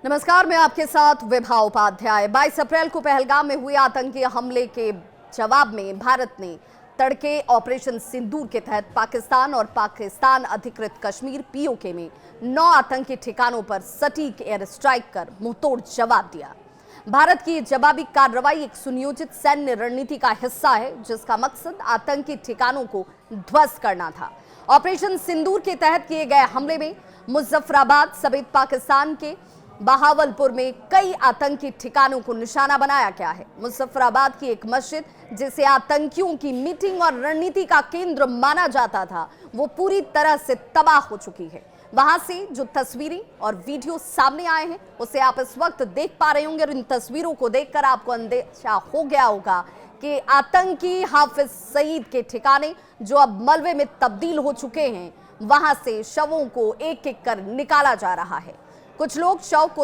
नमस्कार, मैं आपके साथ विभा उपाध्याय। 22 अप्रैल को पहलगाम में हुए आतंकी हमले के जवाब में भारत ने तड़के ऑपरेशन सिंदूर के तहत पाकिस्तान और पाकिस्तान अधिकृत कश्मीर पीओके में 9 आतंकी ठिकानों पर सटीक एयर स्ट्राइक कर मुंहतोड़ जवाब दिया। भारत की जवाबी कार्रवाई एक सुनियोजित सैन्य रणनीति का हिस्सा है, जिसका मकसद आतंकी ठिकानों को ध्वस्त करना था। ऑपरेशन सिंदूर के तहत किए गए हमले में मुजफ्फराबाद समेत पाकिस्तान के बहावलपुर में कई आतंकी ठिकानों को निशाना बनाया गया है। मुजफ्फराबाद की एक मस्जिद, जिसे आतंकियों की मीटिंग और रणनीति का केंद्र माना जाता था, वो पूरी तरह से तबाह हो चुकी है। वहां से जो तस्वीरें और वीडियो सामने आए हैं, उसे आप इस वक्त देख पा रहे होंगे और इन तस्वीरों को देखकर आपको अंदेशा हो गया होगा कि आतंकी हाफिज सईद के ठिकाने जो अब मलबे में तब्दील हो चुके हैं, वहां से शवों को एक एक कर निकाला जा रहा है। कुछ लोग शव को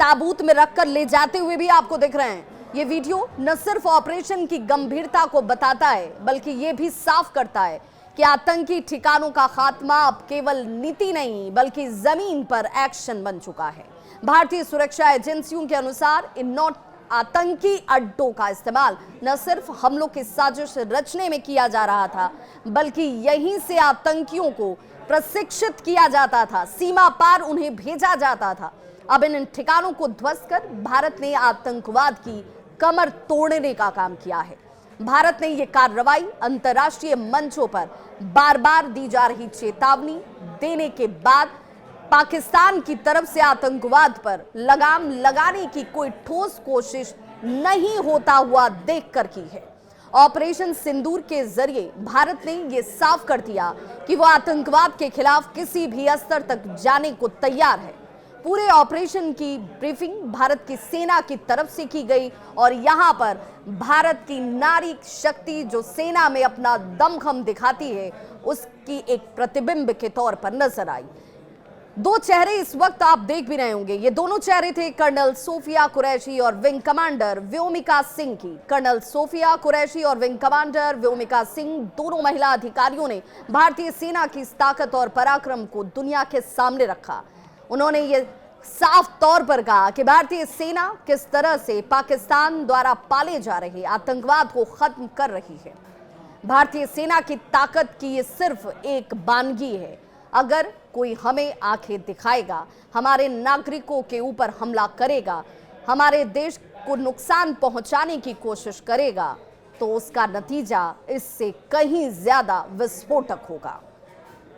ताबूत में रखकर ले जाते हुए भी आपको दिख रहे हैं। ये वीडियो न सिर्फ ऑपरेशन की गंभीरता को बताता है, बल्कि ये भी साफ करता है कि आतंकी ठिकानों का खात्मा अब केवल नीति नहीं, बल्कि जमीन पर एक्शन बन चुका है। भारतीय सुरक्षा एजेंसियों के अनुसार इन 9 आतंकी अड्डों का इस्तेमाल न सिर्फ हमलों की साजिश रचने में किया जा रहा था, बल्कि यहीं से आतंकियों को प्रशिक्षित किया जाता था, सीमा पार उन्हें भेजा जाता था। अब इन ठिकानों को ध्वस्त कर भारत ने आतंकवाद की कमर तोड़ने का काम किया है। भारत ने यह कार्रवाई अंतर्राष्ट्रीय मंचों पर बार बार दी जा रही चेतावनी देने के बाद पाकिस्तान की तरफ से आतंकवाद पर लगाम लगाने की कोई ठोस कोशिश नहीं होता हुआ देखकर की है। ऑपरेशन सिंदूर के जरिए भारत ने यह साफ कर दिया कि वो आतंकवाद के खिलाफ किसी भी स्तर तक जाने को तैयार है। पूरे ऑपरेशन की ब्रीफिंग भारत की सेना की तरफ से की गई और यहां पर भारत की नारी शक्ति जो सेना में अपना दमखम दिखाती है, उसकी एक प्रतिबिंब के तौर पर नजर आई। 2 चेहरे इस वक्त आप देख भी रहे होंगे। ये दोनों चेहरे थे कर्नल सोफिया कुरैशी और विंग कमांडर व्योमिका सिंह की। कर्नल सोफिया कुरैशी और विंग कमांडर व्योमिका सिंह दोनों महिला अधिकारियों ने भारतीय सेना की ताकत और पराक्रम को दुनिया के सामने रखा। उन्होंने ये साफ तौर पर कहा कि भारतीय सेना किस तरह से पाकिस्तान द्वारा पाले जा रहे आतंकवाद को खत्म कर रही है। भारतीय सेना की ताकत की ये सिर्फ एक बानगी है। अगर कोई हमें आंखें दिखाएगा, हमारे नागरिकों के ऊपर हमला करेगा, हमारे देश को नुकसान पहुंचाने की कोशिश करेगा, तो उसका नतीजा इससे कहीं ज्यादा विस्फोटक होगा।